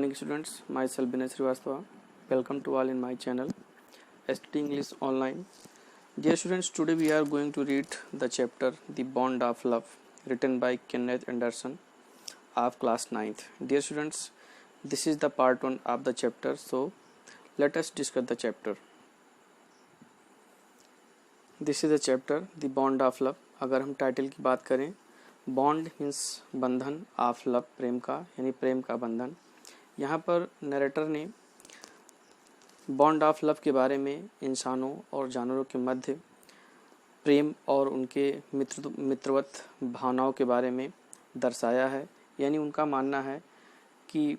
morning students, myself Binay Srivastava. Welcome to all in my channel ST English Online. Dear students, today we are going to read the chapter The Bond of Love written by Kenneth Anderson of class 9th. Dear students, this is the part 1 of the chapter, so let us discuss the chapter. This is the chapter The Bond of Love. अगर हम title की बात करें, bond means बंधन, of love प्रेम का, यानी प्रेम का बंधन। यहाँ पर नरेटर ने बॉन्ड ऑफ लव के बारे में इंसानों और जानवरों के मध्य प्रेम और उनके मित्रवत भावनाओं के बारे में दर्शाया है। यानी उनका मानना है कि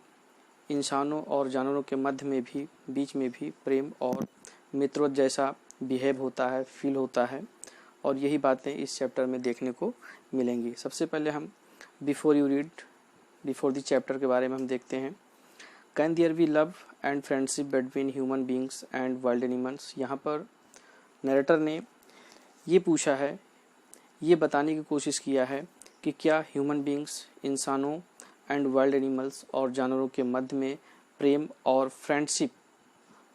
इंसानों और जानवरों के मध्य में भी, बीच में भी प्रेम और मित्रवत जैसा बिहेव होता है, फील होता है, और यही बातें इस चैप्टर में देखने को मिलेंगी। सबसे पहले हम बिफोर द चैप्टर के बारे में हम देखते हैं। Can there be love and friendship between human beings and wild animals. यहाँ पर नरेटर ने ये पूछा है, ये बताने की कोशिश किया है कि क्या ह्यूमन बींग्स, इंसानों एंड वाइल्ड एनिमल्स और जानवरों के मध्य में प्रेम और फ्रेंडशिप,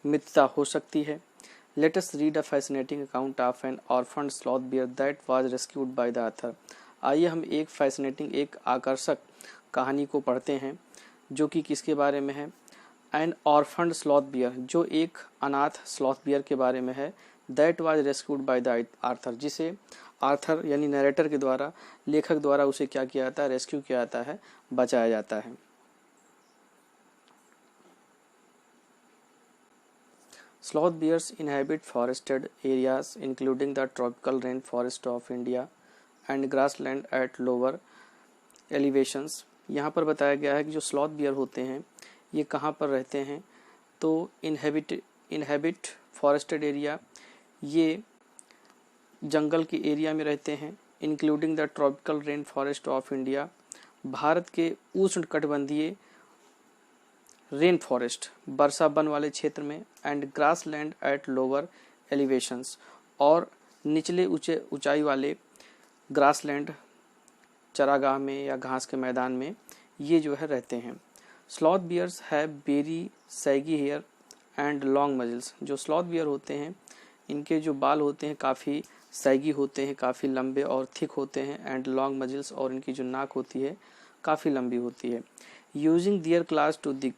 मित्रता हो सकती है। Let us read a fascinating account of an orphaned sloth bear that was rescued by the author. आइए हम एक आकर्षक कहानी को पढ़ते हैं जो कि किसके बारे में है। An orphaned sloth bear, जो एक अनाथ स्लॉथ बियर के बारे में है। That was rescued by the author, जिसे आर्थर यानी नरेटर के द्वारा, लेखक द्वारा उसे क्या किया जाता है, रेस्क्यू किया जाता है, बचाया जाता है। Sloth bears inhabit forested areas including the tropical rainforest of India and grassland at lower elevations. यहाँ पर बताया गया है कि जो स्लॉथ बियर होते हैं ये कहाँ पर रहते हैं, तो इनहेबिट फॉरेस्टेड एरिया, ये जंगल के एरिया में रहते हैं। Including the tropical rain forest of India, Bharat के उष्णकटिबंधीय रेन फॉरेस्ट, वर्षा वन वाले क्षेत्र में, and grass land at lower elevations, और निचले ऊंचाई वाले ग्रास लैंड, चरागाह में या घास के मैदान में ये जो है रहते हैं। Sloth bears have very saggy hair and long muzzles. जो स्लॉथ बियर होते हैं इनके जो बाल होते हैं काफ़ी सैगी होते हैं, काफ़ी लंबे और थिक होते हैं, एंड लॉन्ग मजल्स, और इनकी जो नाक होती है काफ़ी लंबी होती है। यूजिंग दियर क्लास टू दिग,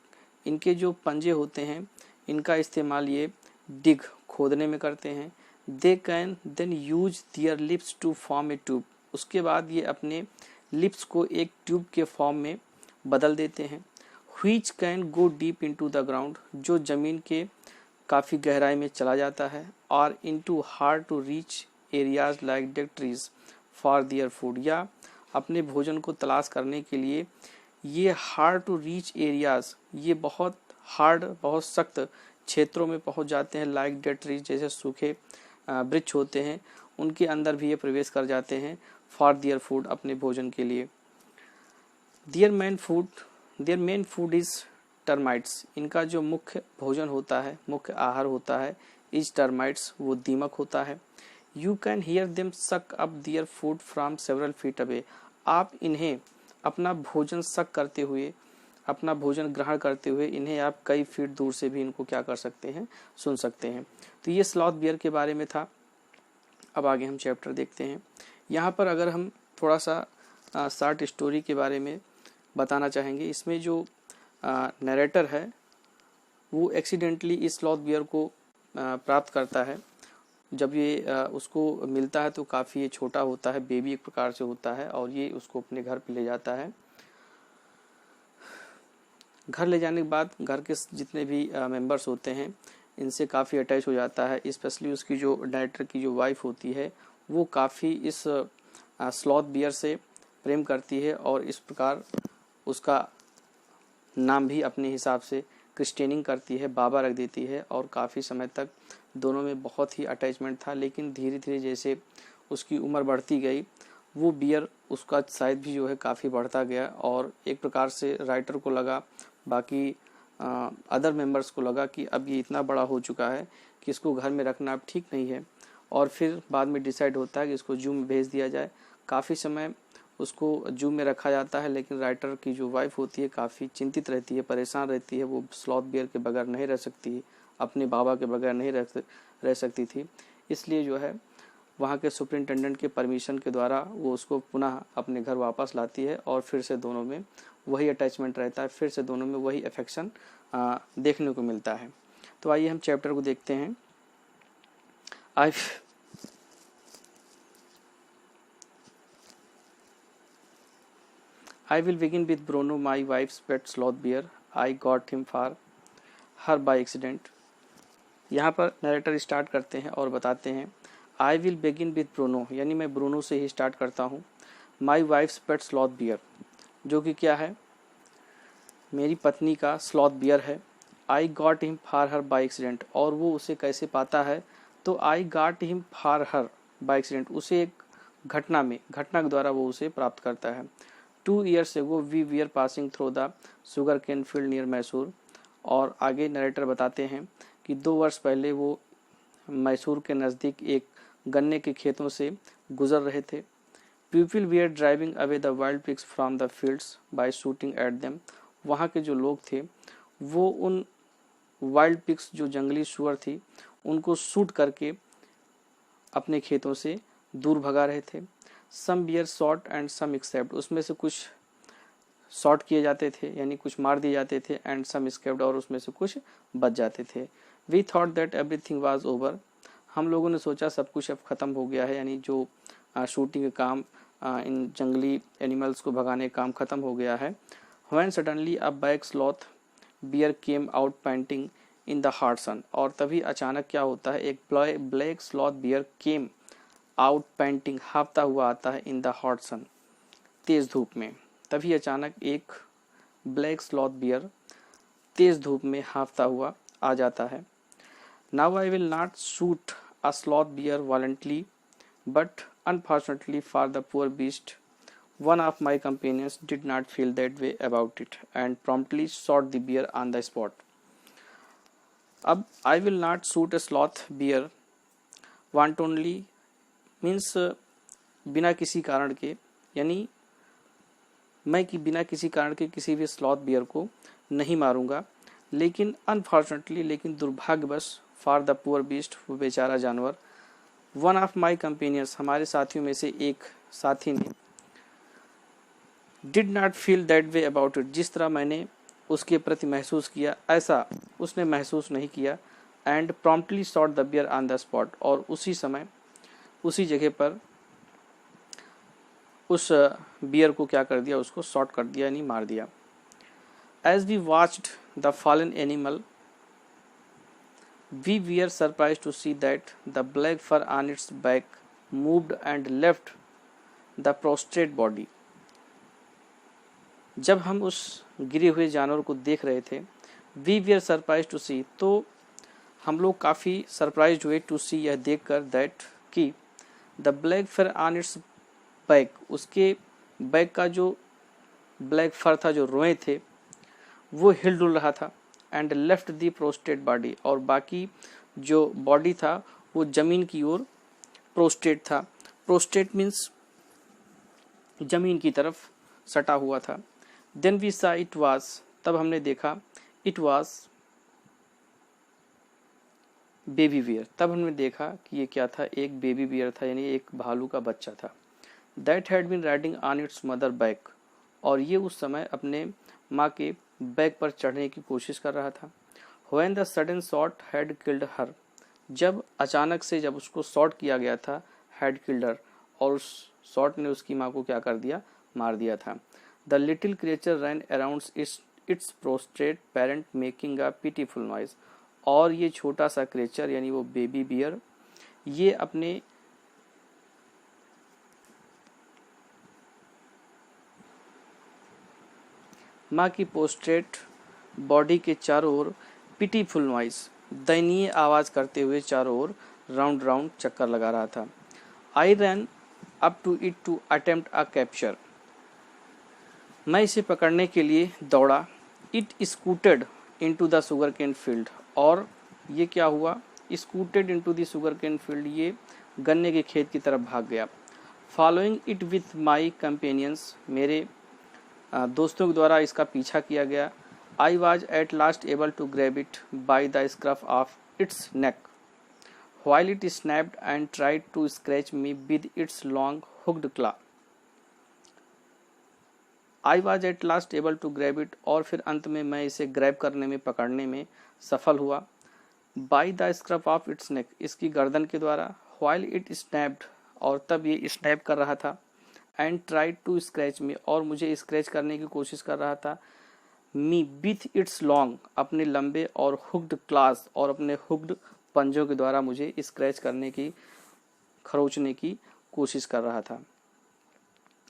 इनके जो पंजे होते हैं इनका इस्तेमाल ये डिग, खोदने में करते हैं। They can then use their lips to form a tube, उसके बाद ये अपने लिप्स को एक ट्यूब के फॉर्म में बदल देते हैं। Which can go deep into the ground, जो ज़मीन के काफ़ी गहराई में चला जाता है। और into hard to reach areas like dead trees for their food, या अपने भोजन को तलाश करने के लिए ये हार्ड टू रीच एरियाज, ये बहुत हार्ड, बहुत सख्त क्षेत्रों में पहुंच जाते हैं। लाइक डेड ट्रीज, जैसे सूखे वृक्ष होते हैं उनके अंदर भी ये प्रवेश कर जाते हैं। फॉर दियर फूड, अपने भोजन के लिए। Their main food is termites, इनका जो मुख्य भोजन होता है, मुख्य आहार होता है, इज टर्माइट्स, वो दीमक होता है। You can hear them suck up their food from several feet away, आप इन्हें अपना भोजन सक करते हुए, अपना भोजन ग्रहण करते हुए इन्हें आप कई फीट दूर से भी इनको क्या कर सकते हैं, सुन सकते हैं। तो ये स्लॉथ बियर के बारे में था। अब आगे हम चैप्टर देखते हैं। यहाँ पर अगर हम थोड़ा सा शॉर्ट स्टोरी के बारे में बताना चाहेंगे, इसमें जो नरेटर है वो एक्सीडेंटली इस स्लॉथ बियर को प्राप्त करता है। जब ये उसको मिलता है तो काफ़ी ये छोटा होता है, बेबी एक प्रकार से होता है, और ये उसको अपने घर पे ले जाता है। घर ले जाने के बाद घर के जितने भी मेंबर्स होते हैं इनसे काफ़ी अटैच हो जाता है। स्पेशली उसकी जो डायरेक्टर की जो वाइफ होती है वो काफ़ी इस स्लॉथ बियर से प्रेम करती है, और इस प्रकार उसका नाम भी अपने हिसाब से क्रिस्टियनिंग करती है, बाबा रख देती है, और काफ़ी समय तक दोनों में बहुत ही अटैचमेंट था। लेकिन धीरे धीरे जैसे उसकी उम्र बढ़ती गई, वो बियर उसका शायद भी जो है काफ़ी बढ़ता गया, और एक प्रकार से राइटर को लगा, बाकी अदर मेंबर्स को लगा कि अब ये इतना बड़ा हो चुका है कि इसको घर में रखना अब ठीक नहीं है, और फिर बाद में डिसाइड होता है कि इसको जू में भेज दिया जाए। काफ़ी समय उसको जू में रखा जाता है, लेकिन राइटर की जो वाइफ होती है काफ़ी चिंतित रहती है, परेशान रहती है। वो स्लॉथ बियर के बगैर नहीं रह सकती, अपने बाबा के बगैर नहीं रह सकती थी। इसलिए जो है वहाँ के सुपरिटेंडेंट के परमिशन के द्वारा वो उसको पुनः अपने घर वापस लाती है और फिर से दोनों में वही अटैचमेंट रहता है, फिर से दोनों में वही अफेक्शन देखने को मिलता है। तो आइए हम चैप्टर को देखते हैं। I will begin with Bruno, my wife's pet sloth bear. I got him for her by accident. यहाँ पर नरेटर स्टार्ट करते हैं और बताते हैं I will begin with Bruno, यानी मैं ब्रूनो से ही स्टार्ट करता हूँ। My wife's pet sloth bear, जो कि क्या है, मेरी पत्नी का स्लॉथ बियर है। I got him for her by accident, और वो उसे कैसे पाता है, तो I got him for her by accident, उसे एक घटना के द्वारा वो उसे प्राप्त करता है। 2 years ago we were passing through the sugar cane field near Mysore, और आगे नरेटर बताते हैं कि 2 वर्ष पहले वो मैसूर के नज़दीक एक गन्ने के खेतों से गुजर रहे थे। People were driving away the wild pigs from the fields by shooting at them, वहाँ के जो लोग थे वो उन वाइल्ड पिग्स जो जंगली सुअर थी उनको शूट करके अपने खेतों से दूर भगा रहे थे। Some bear shot and some except, उसमें से कुछ शॉट किए जाते थे यानी कुछ मार दिए जाते थे, एंड सम एस्केप्ड, और उसमें से कुछ बच जाते थे। We thought that everything was over, हम लोगों ने सोचा सब कुछ अब ख़त्म हो गया है, यानी जो शूटिंग का काम, इन जंगली एनिमल्स को भगाने का काम ख़त्म हो गया है। When suddenly a back sloth bear came out panting in the hot sun, और तभी अचानक क्या होता है, एक black sloth bear came out panting, हाँफता हुआ आता है, इन द हॉट सन, तेज धूप में। तभी अचानक एक ब्लैक स्लॉथ बियर तेज धूप में हाँफता हुआ आ जाता है। Now I will not shoot a sloth bear violently, but unfortunately for the poor beast one of my companions did not feel that way about it and promptly shot the bear on the spot. अब I will not shoot a sloth bear wantonly means बिना किसी कारण के, यानी मैं कि बिना किसी कारण के किसी भी स्लॉथ बियर को नहीं मारूंगा, लेकिन अनफॉर्चुनेटली, लेकिन दुर्भाग्यवश, फॉर द पुअर बीस्ट, वो बेचारा जानवर, वन ऑफ माई कंपेनियंस, हमारे साथियों में से एक साथी ने, did not feel that way about it, जिस तरह मैंने उसके प्रति महसूस किया ऐसा उसने महसूस नहीं किया, and promptly shot the bear on the spot, और उसी समय उसी जगह पर उस बियर को क्या कर दिया, उसको शॉट कर दिया यानी मार दिया। As we watched the fallen animal we were surprise to see that the black fur on its back moved and left the prostrate body. जब हम उस गिरे हुए जानवर को देख रहे थे, वी वीयर सरप्राइज टू सी, तो हम लोग काफ़ी सरप्राइज हुए, टू सी, यह देखकर, दैट कि the black fur on its back, उसके बैक का जो ब्लैक फर था, जो रोए थे, वो हिल डुल रहा था, and left the prostate body, और बाकी जो बॉडी था वो जमीन की ओर प्रोस्टेट था। प्रोस्टेट मीन्स जमीन की तरफ सटा हुआ था। Then we saw it was, तब हमने देखा, इट वाज बेबी बियर, तब हमने देखा कि ये क्या था, एक बेबी बियर था, यानी एक भालू का बच्चा था। That had been riding on its mother back, और ये उस समय अपने माँ के बैक पर चढ़ने की कोशिश कर रहा था। When the sudden shot had killed her, जब अचानक से जब उसको शॉट किया गया था, हैड किल्ड हर, और उस शॉट ने उसकी माँ को क्या कर दिया, मार दिया था। The little creature run around its prostate parent making a pitiful noise, और ये छोटा सा क्रिएचर यानी वो बेबी बियर, ये अपने माँ की पोस्ट्रेट बॉडी के चारों ओर पिटीफुल नॉइज, दयनीय आवाज़ करते हुए चारों ओर राउंड राउंड चक्कर लगा रहा था। I ran up to it to attempt a capture, मैं इसे पकड़ने के लिए दौड़ा। It scooted into the sugarcane field, और ये क्या हुआ, scooted into the sugarcane field, ये गन्ने के खेत की तरफ भाग गया। Following it with my companions, मेरे दोस्तों के द्वारा इसका पीछा किया गया। I was at last able to grab it by the scruff of it's neck while it snapped and tried to scratch me with its long hooked claw. I was at last able to grab it, और फिर अंत में मैं इसे grab करने में, पकड़ने में सफल हुआ। By the scruff of its neck, इसकी गर्दन के द्वारा। While it snapped, और तब ये स्नैप कर रहा था। And tried to scratch me, और मुझे स्क्रैच करने की कोशिश कर रहा था। Me with its long, अपने लंबे और हुक्ड क्लास, और अपने हुक्ड पंजों के द्वारा मुझे स्क्रैच करने की, खरोचने की कोशिश कर रहा था।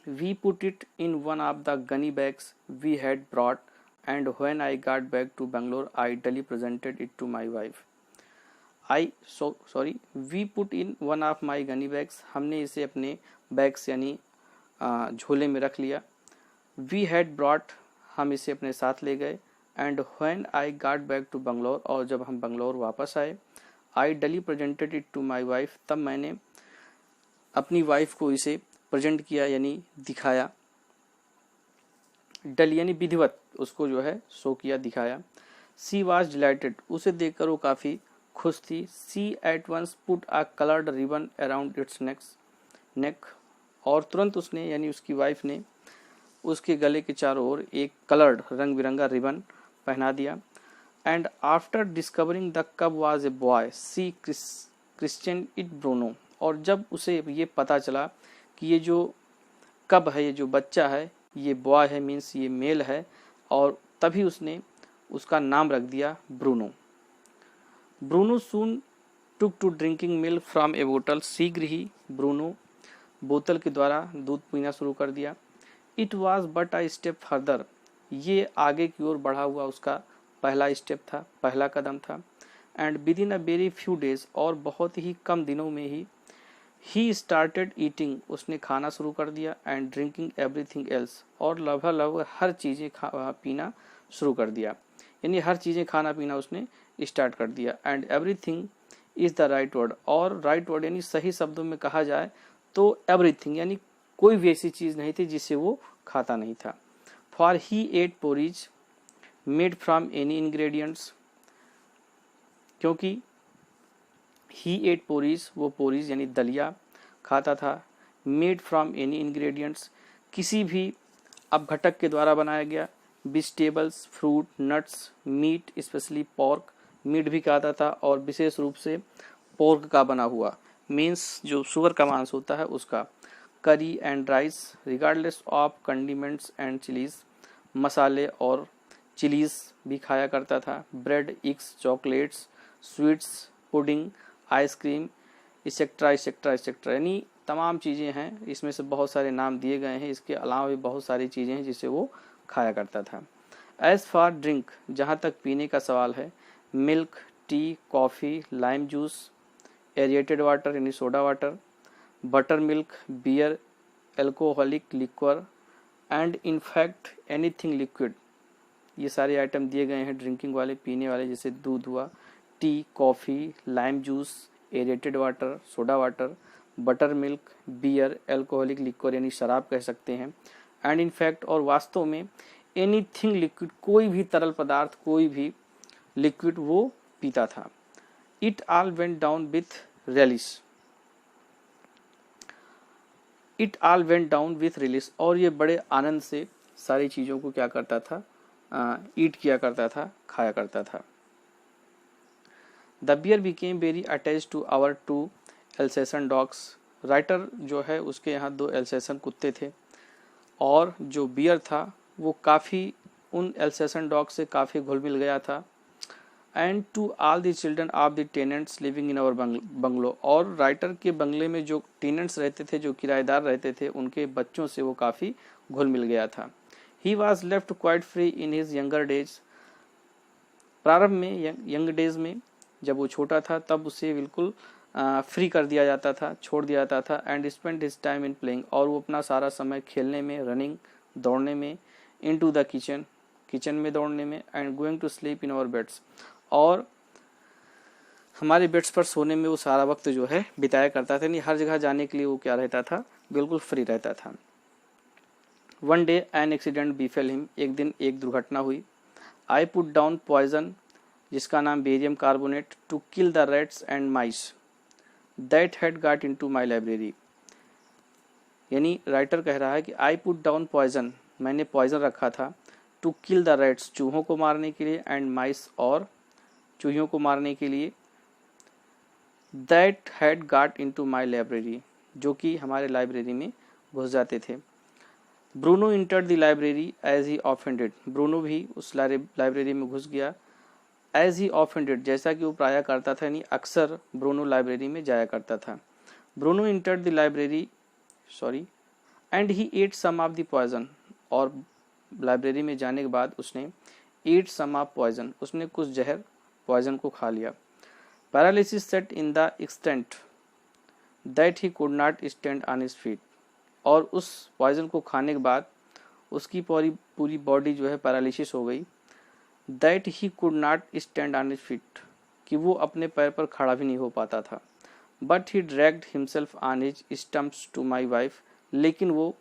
We put it in one of the gunny bags we had brought, and when I got back to Bangalore, I duly presented it to my wife. We put in one of my gunny bags, हमने इसे अपने bags यानी झोले में रख लिया। We had brought, हम इसे अपने साथ ले गए। And when I got back to Bangalore, और जब हम बंगलौर वापस आए, I duly presented it to my wife, तब मैंने अपनी वाइफ को इसे प्रेजेंट किया यानी दिखाया। डल यानी विधिवत, उसको जो है शो किया, दिखाया। She was delighted, उसे देखकर वो काफ़ी खुश थी। She at once put a colored ribbon around its neck, और तुरंत उसने यानी उसकी वाइफ ने उसके गले के चारों ओर एक कलर्ड, रंग बिरंगा रिबन पहना दिया। And after discovering the cub was a boy, she christened it Bruno, और जब उसे ये पता चला कि ये जो कब है, ये जो बच्चा है, ये बॉय है, मीन्स ये मेल है, और तभी उसने उसका नाम रख दिया Bruno. Bruno soon took to drinking milk from a bottle, शीघ्र ही ब्रूनो बोतल के द्वारा दूध पीना शुरू कर दिया। It was but a step further, ये आगे की ओर बढ़ा हुआ उसका पहला स्टेप था, पहला कदम था। And with in a very few days, और बहुत ही कम दिनों में ही स्टार्टेड ईटिंग, उसने खाना शुरू कर दिया। एंड ड्रिंकिंग एवरीथिंग एल्स, और लगभग हर चीज़ें पीना शुरू कर दिया, यानी हर चीज़ें खाना पीना उसने स्टार्ट कर दिया। And everything is the right word, और राइट वर्ड यानी सही शब्दों में कहा जाए तो एवरीथिंग यानी कोई भी ऐसी चीज़ नहीं थी जिसे वो खाता नहीं था। For he ate porridge made from any ingredients, क्योंकि ही एट पोरीज, वो पोरीज यानी दलिया खाता था। मेड फ्रॉम एनी इंग्रेडिएंट्स, किसी भी अपघटक के द्वारा बनाया गया। Vegetables, fruit, nuts, meat specially pork, meat भी खाता था, और विशेष रूप से पोर्क का बना हुआ, मीन्स जो सुअर का मांस होता है उसका। करी and rice regardless of condiments and chillies, मसाले और चिलीज़ भी खाया करता था। Bread, eggs, chocolates, sweets, pudding, ice cream, etcetera etcetera etcetera, यानी तमाम चीज़ें हैं, इसमें से बहुत सारे नाम दिए गए हैं। इसके अलावा भी बहुत सारी चीज़ें हैं जिसे वो खाया करता था। एज़ फॉर ड्रिंक, जहाँ तक पीने का सवाल है, milk, tea, coffee, lime juice, aerated water यानी soda water, butter milk, beer, alcoholic liquor, and in fact anything liquid, ये सारे आइटम दिए गए हैं ड्रिंकिंग वाले, पीने वाले, जैसे दूध हुआ, tea, coffee, lime juice, aerated water, soda water, butter milk, beer, alcoholic liquor यानी शराब कह सकते हैं, एंड इनफैक्ट, और वास्तव में, एनीथिंग लिक्विड, कोई भी तरल पदार्थ, कोई भी लिक्विड वो पीता था। It all went down with relish, it all went down with release, और ये बड़े आनंद से सारी चीज़ों को क्या करता था, ईट किया करता था, खाया करता था। The bear became very attach to our two Alsatian dogs, writer जो है उसके यहाँ 2 एल्सेसन कुत्ते थे, और जो बियर था वो काफ़ी उन एल्सेसन डॉग से काफ़ी घुल मिल गया था। And to all the children of the tenants living in our bungalow, और राइटर के बंगले में जो टेनेंट्स रहते थे, जो किराएदार रहते थे, उनके बच्चों से वो काफ़ी घुल मिल गया था। He was left quite free in his younger days, प्रारंभ में, यंग डेज में, जब वो छोटा था तब उसे बिल्कुल फ्री कर दिया जाता था, छोड़ दिया जाता था। And spend his time in playing, और वो अपना सारा समय खेलने में, रनिंग, दौड़ने में, इनटू द किचन, किचन में दौड़ने में, and going to sleep in our beds, और हमारे बेड्स पर सोने में वो सारा वक्त जो है बिताया करता था। नहीं, हर जगह जाने के लिए वो क्या रहता था, बिल्कुल फ्री रहता था। One day an accident बीफेल him, एक दिन एक दुर्घटना हुई। आई पुट डाउन पॉइजन, जिसका नाम barium carbonate, to kill the rats and mice that had got into my library. यानी राइटर कह रहा है कि आई पुट डाउन पॉइजन, मैंने पॉइजन रखा था, टू किल द रैट्स, चूहों को मारने के लिए, एंड माइस, और चूहियों को मारने के लिए, that had got into my library, जो कि हमारे लाइब्रेरी में घुस जाते थे। Bruno entered the library as he offended, Bruno भी उस लाइब्रेरी में घुस गया। एज ही ऑफेंडेड, जैसा कि वो प्राय करता था, यानी अक्सर ब्रूनो लाइब्रेरी में जाया करता था। Bruno entered the library and he ate some of the poison, और लाइब्रेरी में जाने के बाद उसने एट सम ऑफ पॉइजन, उसने कुछ जहर पॉइजन को खा लिया। Paralysis set in the extent that he could not stand on his feet, और उस पॉइजन को खाने के बाद उसकी पूरी बॉडी जो है पैरालिसिस हो गई। That he could not stand on his feet, कि वो अपने पैर पर खड़ा भी नहीं हो पाता था। But he dragged himself on his stumps to my wife, लेकिन वो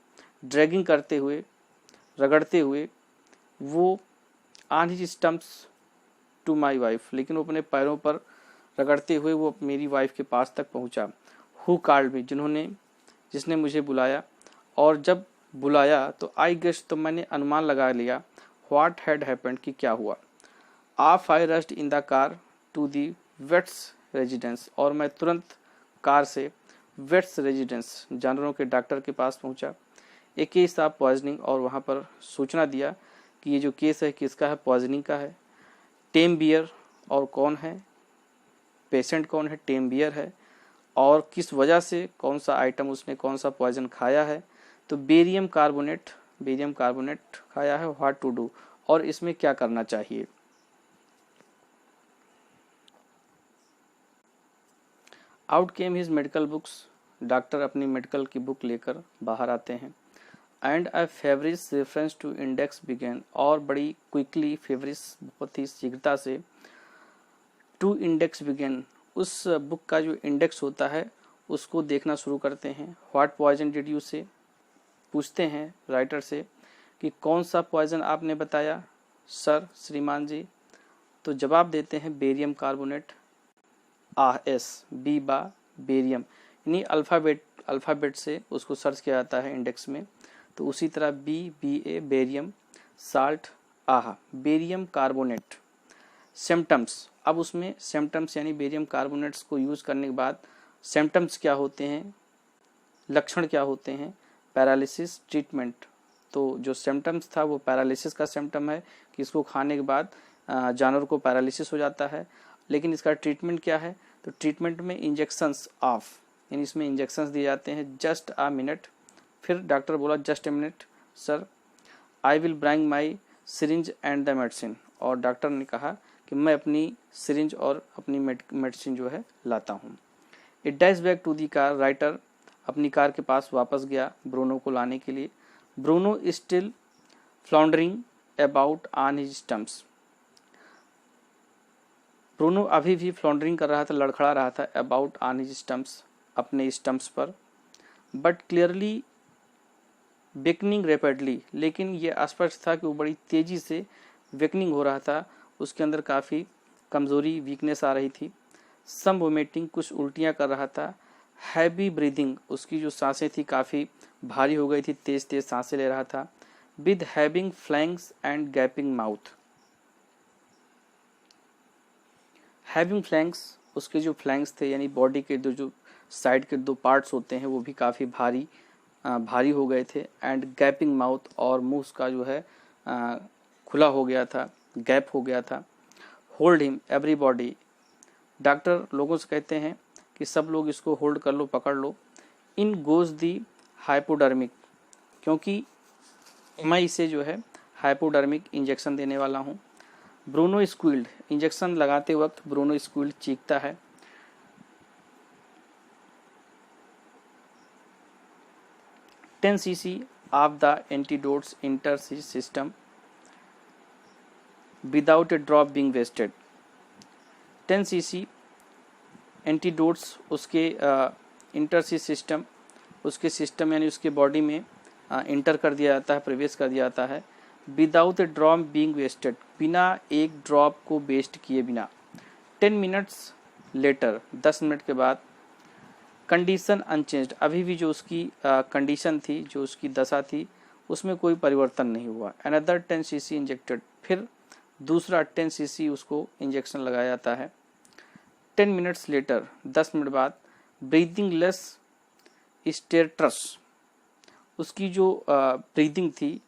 ड्रैगिंग करते हुए, रगड़ते हुए, वो on his stumps to my wife, लेकिन वो अपने पैरों पर रगड़ते हुए वो मेरी वाइफ के पास तक पहुंचा। हु कॉल्ड मी, जिसने मुझे बुलाया, और जब बुलाया तो आई गेस, तो मैंने अनुमान लगा लिया, व्हाट हैड हैपेंड, कि क्या हुआ। Off I rushed in the car to the vet's residence, और मैं तुरंत कार से वेट्स रेजिडेंस, जानवरों के डॉक्टर के पास पहुंचा। ए केस ऑफ पॉइजनिंग, और वहां पर सूचना दिया कि ये जो केस है किसका है, पॉइजनिंग का है। टेम बियर, और कौन है पेशेंट, कौन है, टेम बियर है, और किस वजह से, कौन सा आइटम उसने, कौन सा पॉइजन खाया है, तो बेरियम कार्बोनेट खाया है। व्हाट टू डू, और इसमें क्या करना चाहिए। Out came his medical books, doctor अपनी मेडिकल की बुक लेकर बाहर आते हैं। And a feverish reference to index began, और बड़ी क्विकली, फेवरिस बहुत ही शीघ्रता से, टू इंडेक्स बिगेन, उस बुक का जो इंडेक्स होता है उसको देखना शुरू करते हैं। व्हाट पॉइजन डिड यू से, पूछते हैं राइटर से कि कौन सा पॉइजन आपने बताया सर, श्रीमान जी। तो जवाब देते हैं बेरियम कार्बोनेट। एस बी बा बेरियम, यानी अल्फ़ाबेट से उसको सर्च किया जाता है इंडेक्स में, तो उसी तरह BA barium, salt barium carbonate. Symptoms, अब उसमें सिम्टम्स यानी बेरियम कार्बोनेट्स को यूज़ करने के बाद सिम्टम्स क्या होते हैं, लक्षण क्या होते हैं। पैरालिसिस ट्रीटमेंट, तो जो सिम्टम्स था वो पैरालिसिस का सिम्टम है कि इसको खाने के बाद जानवर को पैरालिसिस हो जाता है। लेकिन इसका ट्रीटमेंट क्या है, तो ट्रीटमेंट में इंजेक्शंस ऑफ, यानी इसमें इंजेक्शंस दिए जाते हैं। जस्ट अ मिनट, फिर डॉक्टर बोला just a minute sir, I will bring my syringe and the medicine, और डॉक्टर ने कहा कि मैं अपनी सिरिंज और अपनी मेडिसिन जो है लाता हूँ। It dash back to the car, writer अपनी कार के पास वापस गया ब्रूनो को लाने के लिए। Bruno still floundering about on his stumps, Bruno अभी भी फ्लाउंडरिंग कर रहा था, लड़खड़ा रहा था, अबाउट ऑन हिज स्टम्प्स, अपने स्टम्प्स पर। बट क्लियरली वेकनिंग रैपिडली, लेकिन ये स्पष्ट था कि वो बड़ी तेजी से वेकनिंग हो रहा था, उसके अंदर काफ़ी कमज़ोरी, वीकनेस आ रही थी। सम वोमिटिंग, कुछ उल्टियाँ कर रहा था। हैवी ब्रीदिंग, उसकी जो सांसें थी काफ़ी भारी हो गई थी, तेज़ तेज़ सांसें ले रहा था। With having flanks and gapping mouth, having flanks, उसके जो फ्लैंक्स थे यानी बॉडी के जो साइड के दो पार्ट्स होते हैं वो भी काफ़ी भारी हो गए थे। एंड गैपिंग माउथ, और मुंह का जो है खुला हो गया था, गैप हो गया था। होल्ड हिम एवरीबॉडी, डॉक्टर लोगों से कहते हैं कि सब लोग इसको होल्ड कर लो, पकड़ लो। इन गोज दी हाइपोडर्मिक, क्योंकि मैं इसे जो है हाइपोडर्मिक इंजेक्शन देने वाला हूँ। ब्रूनो स्क्वील्ड, इंजेक्शन लगाते वक्त ब्रूनो स्क्वील्ड चीखता है। 10 cc of the antidotes enters his system without a drop being wasted। 10 cc antidotes उसके इंटर्स सिस्टम, उसके सिस्टम यानी उसके बॉडी में इंटर कर दिया जाता है, प्रवेश कर दिया जाता है। Without a drop being wasted, बिना एक ड्रॉप को वेस्ट किए बिना। 10 मिनट्स लेटर, 10 मिनट के बाद। कंडीशन अनचेंज्ड, अभी भी जो उसकी कंडीशन थी, जो उसकी दशा थी, उसमें कोई परिवर्तन नहीं हुआ। अनदर 10 cc इंजेक्टेड, फिर दूसरा 10 cc उसको इंजेक्शन लगाया जाता है। 10 मिनट्स लेटर, 10 मिनट बाद। ब्रीदिंग लेस स्टेरट्रस, उसकी जो ब्रीदिंग थी,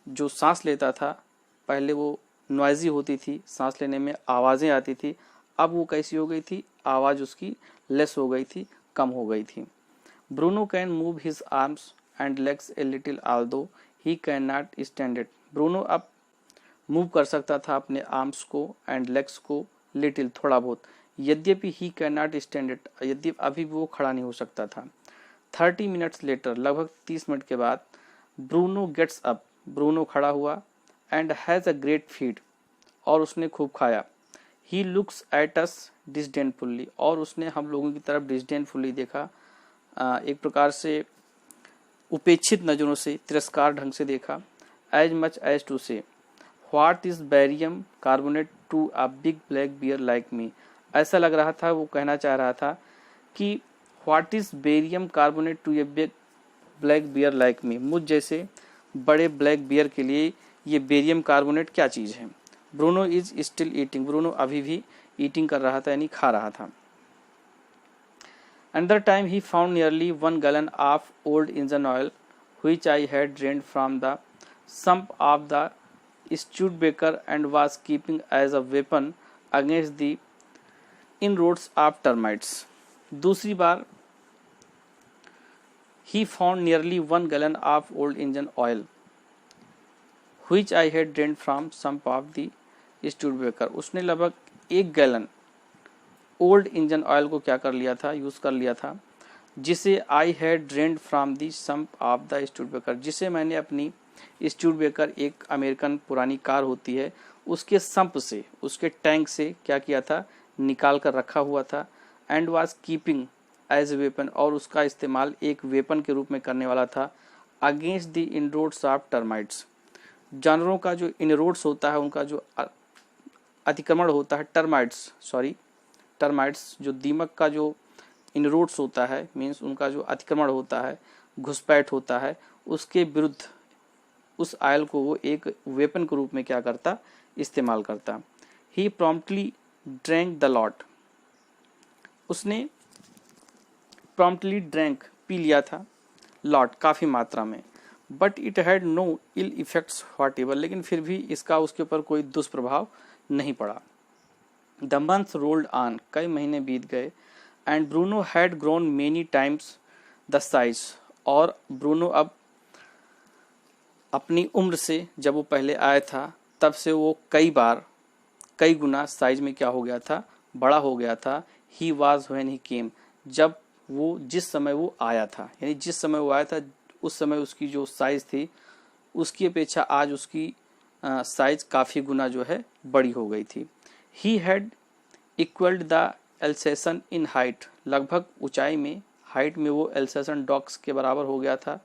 जो सांस लेता था, पहले वो नॉइजी होती थी, सांस लेने में आवाज़ें आती थी, अब वो कैसी हो गई थी, आवाज़ उसकी लेस हो गई थी, कम हो गई थी। Bruno can move his arms and legs a little although he can not stand it, Bruno अब मूव कर सकता था अपने आर्म्स को एंड लेग्स को, लिटिल थोड़ा बहुत, यद्यपि he can not stand it, यद्यपि अभी भी वो खड़ा नहीं हो सकता था। 30 मिनट्स लेटर, लगभग 30 मिनट के बाद। ब्रूनो गेट्स अप, ब्रूनो खड़ा हुआ। And has a great feed, और उसने खूब खाया। ही लुक्स एट अस डिसडेनफुल्ली, और उसने हम लोगों की तरफ डिसडेनफुल्ली देखा, एक प्रकार से उपेक्षित नज़रों से, तिरस्कार ढंग से देखा। As much as to say what is barium carbonate to a big black bear like me, ऐसा लग रहा था, वो कहना चाह रहा था कि what is barium carbonate to a big black bear like me, मुझ जैसे बड़े ब्लैक बियर के लिए ये बेरियम कार्बोनेट क्या चीज़ है। Bruno is still eating, Bruno अभी भी ईटिंग कर रहा था, यानी खा रहा था। Another time he found nearly 1 gallon of old engine oil, which I had drained from the sump of the Studebaker and was keeping as a weapon against the inroads of termites. दूसरी बार he found nearly 1 gallon of old engine oil, which I had drained from sump of the Studebaker. उसने लगभग 1 gallon old engine oil को क्या कर लिया था, use कर लिया था, जिसे I had drained from the sump of the Studebaker, जिसे मैंने अपनी स्टूडबेकर, एक अमेरिकन पुरानी कार होती है, उसके सम्प से, उसके टैंक से क्या किया था, निकाल कर रखा हुआ था। And was keeping as a weapon, और उसका इस्तेमाल एक वेपन के रूप में करने वाला था। Against the inroads of termites, जानवरों का जो इनरोड्स होता है, उनका जो अतिक्रमण होता है, टर्माइट्स जो दीमक का जो इनरोड्स होता है, मीन्स उनका जो अतिक्रमण होता है, घुसपैठ होता है, उसके विरुद्ध उस आयल को वो एक वेपन के रूप में क्या करता, इस्तेमाल करता। He promptly drank the lot, उसने प्रॉम्प्टली ड्रैंक पी लिया था, लॉट काफ़ी मात्रा में। But it had no ill effects whatever, लेकिन फिर भी इसका उसके ऊपर कोई दुष्प्रभाव नहीं पड़ा। द मंथ्स रोल्ड ऑन, कई महीने बीत गए। And Bruno had grown many times the size, और ब्रूनो अब अपनी उम्र से, जब वो पहले आया था तब से वो कई गुना साइज में क्या हो गया था, बड़ा हो गया था। ही वॉज व्हेन ही केम, जब वो, जिस समय वो आया था, यानी जिस समय वो आया था उस समय उसकी जो साइज थी, उसकी अपेक्षा आज उसकी साइज काफ़ी गुना जो है बड़ी हो गई थी। He had equalled the Alsatian in height, लगभग ऊंचाई में, हाइट में वो एल्सेसन डॉग्स के बराबर हो गया था।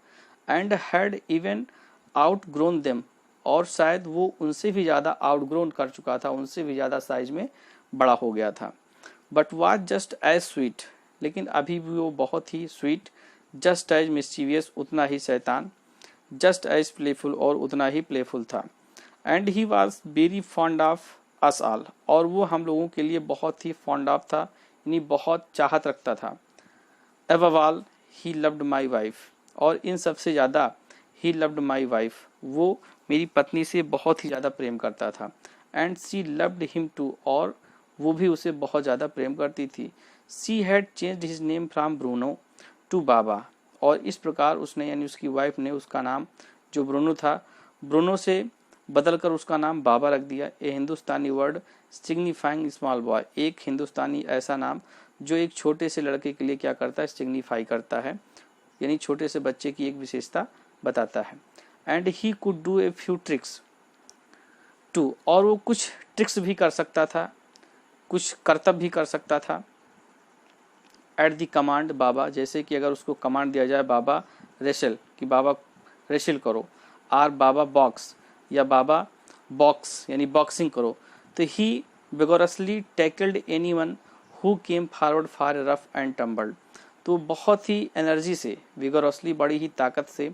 And had even out grown them, और शायद वो उनसे भी ज़्यादा आउटग्रोन कर चुका था, उनसे भी ज़्यादा साइज में बड़ा हो गया था। But was just as sweet, लेकिन अभी भी वो बहुत ही स्वीट, जस्ट एज मिस्चीवियस, उतना ही शैतान, जस्ट एज प्लेफुल, और उतना ही प्लेफुल था। And he was very fond of us all, और वो हम लोगों के लिए बहुत ही फॉन्ड ऑफ था, यानी बहुत चाहत रखता था। Above all he loved my wife, और इन सबसे ज़्यादा ही लव्ड माई वाइफ, वो मेरी पत्नी से बहुत ही ज़्यादा प्रेम करता था। And she loved him too, और वो भी उसे बहुत ज़्यादा प्रेम करती थी। She had changed his name from Bruno to Baba, और इस प्रकार उसने, यानी उसकी वाइफ ने, उसका नाम जो ब्रूनो था, ब्रूनो से बदलकर उसका नाम बाबा रख दिया। ए हिंदुस्तानी वर्ड सिग्निफाइंग स्मॉल बॉय, एक हिंदुस्तानी ऐसा नाम जो एक छोटे से लड़के के लिए क्या करता है, सिग्निफाई करता है, यानी छोटे से बच्चे की एक विशेषता बताता है। And he could do a few tricks too, और वो कुछ ट्रिक्स भी कर सकता था, कुछ करतब भी कर सकता था। एट द कमांड बाबा, जैसे कि अगर उसको कमांड दिया जाए बाबा रेशल, कि बाबा रेशल करो, आर बाबा बॉक्स, या बाबा बॉक्स यानी बॉक्सिंग करो, तो ही vigorously tackled anyone who came forward for rough and tumbled, तो बहुत ही एनर्जी से, विगोरसली बड़ी ही ताकत से,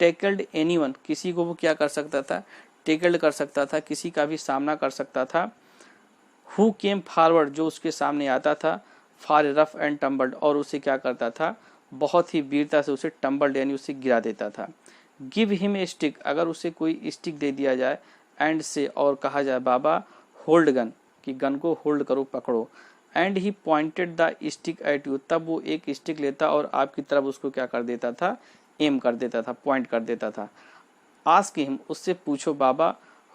टैकल्ड एनीवन किसी को वो क्या कर सकता था, टैकल्ड कर सकता था, किसी का भी सामना कर सकता था, हु केम फॉरवर्ड जो उसके सामने आता था, फॉर रफ एंड टम्बल्ड और उसे क्या करता था, बहुत ही वीरता से उसे टम्बल्ड यानी उसे गिरा देता था। गिव हिम ए स्टिक, अगर उसे कोई स्टिक दे दिया जाए, एंड से और कहा जाए बाबा होल्ड गन, कि गन को होल्ड करो, पकड़ो, and he pointed the stick at you, तब वो एक स्टिक लेता और आपकी तरफ उसको क्या कर देता था, एम कर देता था, पॉइंट कर देता था। आस्क हिम, उससे पूछो बाबा,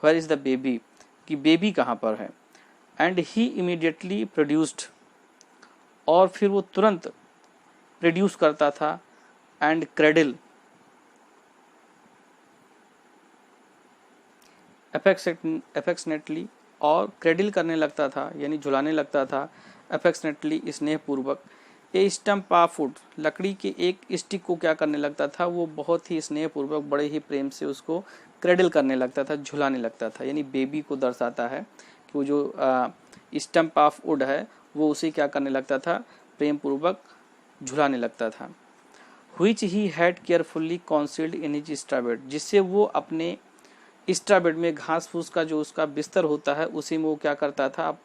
वेयर इज द बेबी, कि बेबी कहाँ पर है, एंड ही इमीडिएटली प्रोड्यूस्ड, और फिर वो तुरंत प्रोड्यूस करता था, एंड क्रेडल अफेक्शनेटली, और क्रेडिल करने लगता था यानी झुलाने लगता था, अफेक्शनेटली स्नेहपूर्वक, ए स्टम्प ऑफ वुड, लकड़ी के एक स्टिक को क्या करने लगता था, वो बहुत ही स्नेहपूर्वक बड़े ही प्रेम से उसको क्रेडिल करने लगता था, झुलाने लगता था, यानी बेबी को दर्शाता है कि वो जो स्टम्प ऑफ वुड है वो उसे क्या करने लगता था, प्रेम पूर्वक झुलाने लगता था। Which he had carefully concealed in his straw bed, जिससे वो अपने स्ट्रा बेड में, घास फूस का जो उसका बिस्तर होता है उसी में वो क्या करता था,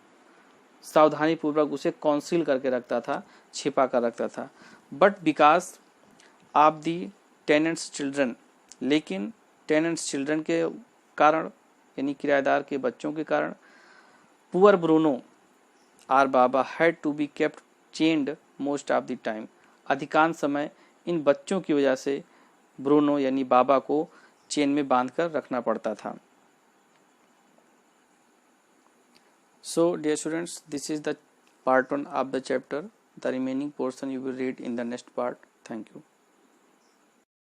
सावधानी पूर्वक उसे कॉन्सील करके रखता था, छिपा कर रखता था। But because of the tenants children, लेकिन टेनेंट्स चिल्ड्रन के कारण यानी किराएदार के बच्चों के कारण, poor Bruno or Baba had to be kept chained most of the time, अधिकांश समय इन बच्चों की वजह से ब्रूनो यानी बाबा को चेन में बांध कर रखना पड़ता था। So dear students, this is the part 1 of the chapter. The remaining portion you will read in the next part. Thank you.